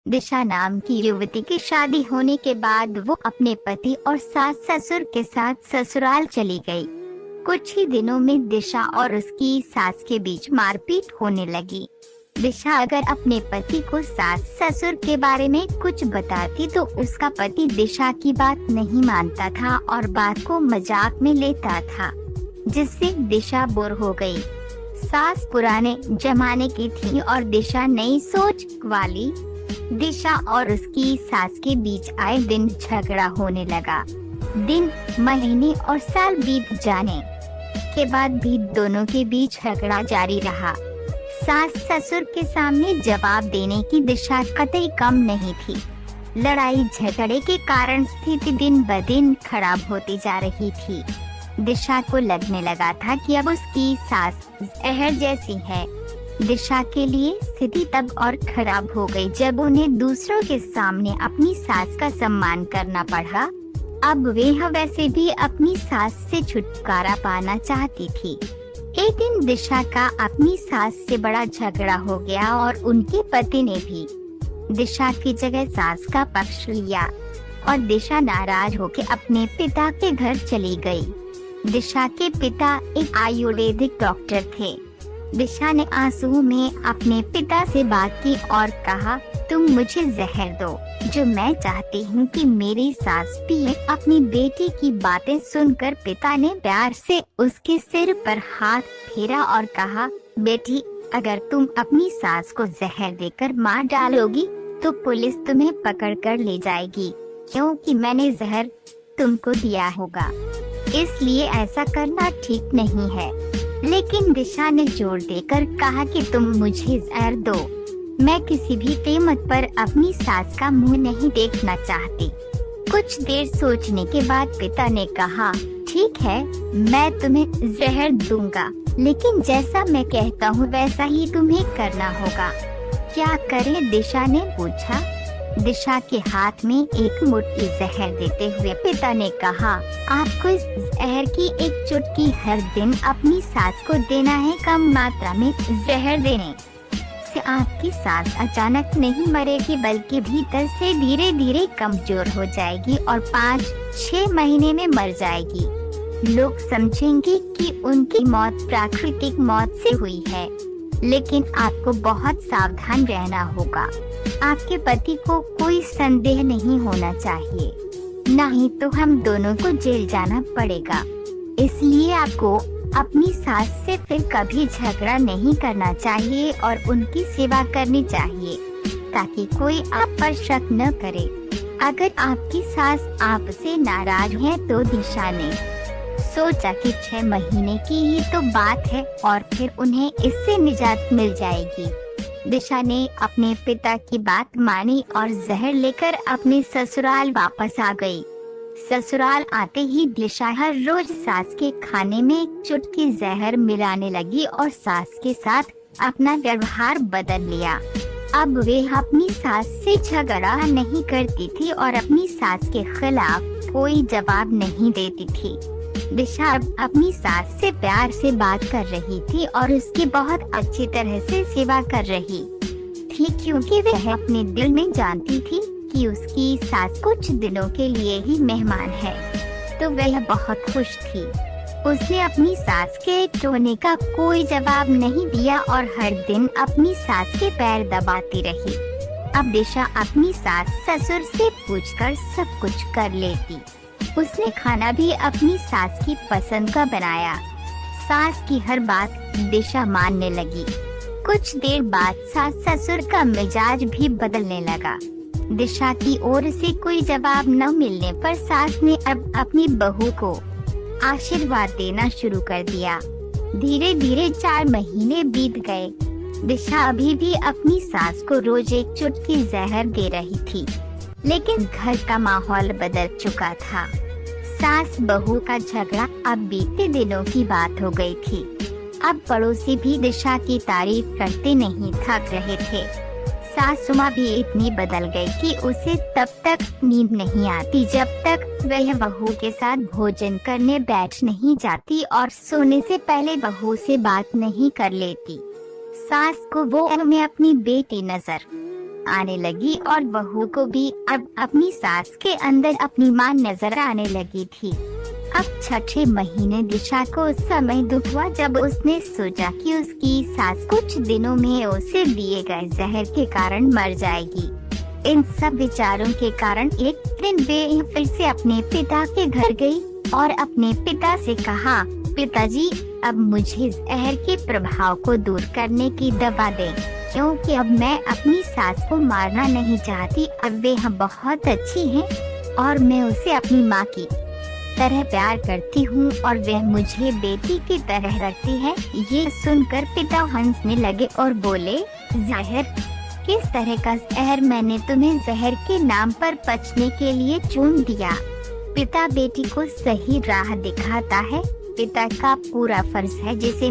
दिशा नाम की युवती की शादी होने के बाद वो अपने पति और सास ससुर के साथ ससुराल चली गई। कुछ ही दिनों में दिशा और उसकी सास के बीच मारपीट होने लगी। दिशा अगर अपने पति को सास ससुर के बारे में कुछ बताती तो उसका पति दिशा की बात नहीं मानता था और बात को मजाक में लेता था, जिससे दिशा बोर हो गई। सास पुराने जमाने की थी और दिशा नई सोच वाली। दिशा और उसकी सास के बीच आए दिन झगड़ा होने लगा। दिन, महीने और साल बीत जाने के बाद भी दोनों के बीच झगड़ा जारी रहा। सास ससुर के सामने जवाब देने की दिशा कतई कम नहीं थी। लड़ाई झगड़े के कारण स्थिति दिन ब दिन खराब होती जा रही थी। दिशा को लगने लगा था कि अब उसकी सास जहर जैसी है। दिशा के लिए स्थिति तब और खराब हो गई जब उन्हें दूसरों के सामने अपनी सास का सम्मान करना पड़ा। अब वह वैसे भी अपनी सास से छुटकारा पाना चाहती थी। एक दिन दिशा का अपनी सास से बड़ा झगड़ा हो गया और उनके पति ने भी दिशा की जगह सास का पक्ष लिया और दिशा नाराज होकर अपने पिता के घर चली गई। दिशा के पिता एक आयुर्वेदिक डॉक्टर थे। दिशा ने आंसू में अपने पिता से बात की और कहा, तुम मुझे जहर दो, जो मैं चाहती हूँ कि मेरी सास पिए। अपनी बेटी की बातें सुनकर पिता ने प्यार से उसके सिर पर हाथ फेरा और कहा, बेटी, अगर तुम अपनी सास को जहर देकर मार डालोगी तो पुलिस तुम्हें पकड़ कर ले जाएगी, क्योंकि मैंने जहर तुमको दिया होगा, इसलिए ऐसा करना ठीक नहीं है। लेकिन दिशा ने जोर देकर कहा कि तुम मुझे जहर दो, मैं किसी भी कीमत पर अपनी सास का मुंह नहीं देखना चाहती। कुछ देर सोचने के बाद पिता ने कहा, ठीक है, मैं तुम्हें जहर दूंगा, लेकिन जैसा मैं कहता हूँ वैसा ही तुम्हें करना होगा। क्या करें? दिशा ने पूछा। दिशा के हाथ में एक मुट्ठी जहर देते हुए पिता ने कहा, आपको इस जहर की एक चुटकी हर दिन अपनी सास को देना है। कम मात्रा में जहर देने से आपकी सास अचानक नहीं मरेगी, बल्कि भीतर से धीरे धीरे कमजोर हो जाएगी और 5-6 महीने में मर जाएगी। लोग समझेंगे कि उनकी मौत प्राकृतिक मौत से हुई है, लेकिन आपको बहुत सावधान रहना होगा। आपके पति को कोई संदेह नहीं होना चाहिए, नहीं तो हम दोनों को जेल जाना पड़ेगा। इसलिए आपको अपनी सास से फिर कभी झगड़ा नहीं करना चाहिए और उनकी सेवा करनी चाहिए, ताकि कोई आप पर शक न करे। अगर आपकी सास आपसे नाराज है तो दिशा ने सोचा कि 6 महीने की ही तो बात है और फिर उन्हें इससे निजात मिल जाएगी। दिशा ने अपने पिता की बात मानी और जहर लेकर अपने ससुराल वापस आ गई। ससुराल आते ही दिशा हर रोज सास के खाने में एक चुटकी जहर मिलाने लगी और सास के साथ अपना व्यवहार बदल लिया। अब वे अपनी सास से झगड़ा नहीं करती थी और अपनी सास के खिलाफ कोई जवाब नहीं देती थी। दिशा अब अपनी सास से प्यार से बात कर रही थी और उसकी बहुत अच्छी तरह से सेवा कर रही थी, क्योंकि वह अपने दिल में जानती थी कि उसकी सास कुछ दिनों के लिए ही मेहमान है, तो वह बहुत खुश थी। उसने अपनी सास के टोने का कोई जवाब नहीं दिया और हर दिन अपनी सास के पैर दबाती रही। अब दिशा अपनी सास ससुर से पूछकर सब कुछ कर लेती। उसने खाना भी अपनी सास की पसंद का बनाया। सास की हर बात दिशा मानने लगी। कुछ देर बाद सास ससुर का मिजाज भी बदलने लगा। दिशा की ओर से कोई जवाब न मिलने पर सास ने अब अपनी बहू को आशीर्वाद देना शुरू कर दिया। धीरे धीरे 4 महीने बीत गए। दिशा अभी भी अपनी सास को रोज एक चुटकी जहर दे रही थी, लेकिन घर का माहौल बदल चुका था। सास बहू का झगड़ा अब बीते दिनों की बात हो गई थी। अब पड़ोसी भी दिशा की तारीफ करते नहीं थक रहे थे। सासु माँ भी इतनी बदल गई कि उसे तब तक नींद नहीं आती जब तक वह बहू के साथ भोजन करने बैठ नहीं जाती और सोने से पहले बहू से बात नहीं कर लेती। सास को वो में अपनी बेटी नजर आने लगी और बहू को भी अब अपनी सास के अंदर अपनी मां नजर आने लगी थी। अब छठे महीने दिशा को उस समय दुख हुआ जब उसने सोचा कि उसकी सास कुछ दिनों में उसे दिए गए जहर के कारण मर जाएगी। इन सब विचारों के कारण एक दिन वे फिर से अपने पिता के घर गई और अपने पिता से कहा, पिताजी, अब मुझे जहर के प्रभाव को दूर करने की दवा दें, क्योंकि अब मैं अपनी सास को मारना नहीं चाहती। अब वे बहुत अच्छी हैं और मैं उसे अपनी माँ की तरह प्यार करती हूँ और वह मुझे बेटी की तरह रखती है। ये सुनकर पिता हंसने लगे और बोले, जहर? किस तरह का जहर? मैंने तुम्हें जहर के नाम पर बचने के लिए चुन दिया। पिता बेटी को सही राह दिखाता है। पिता का पूरा फर्ज है जिसे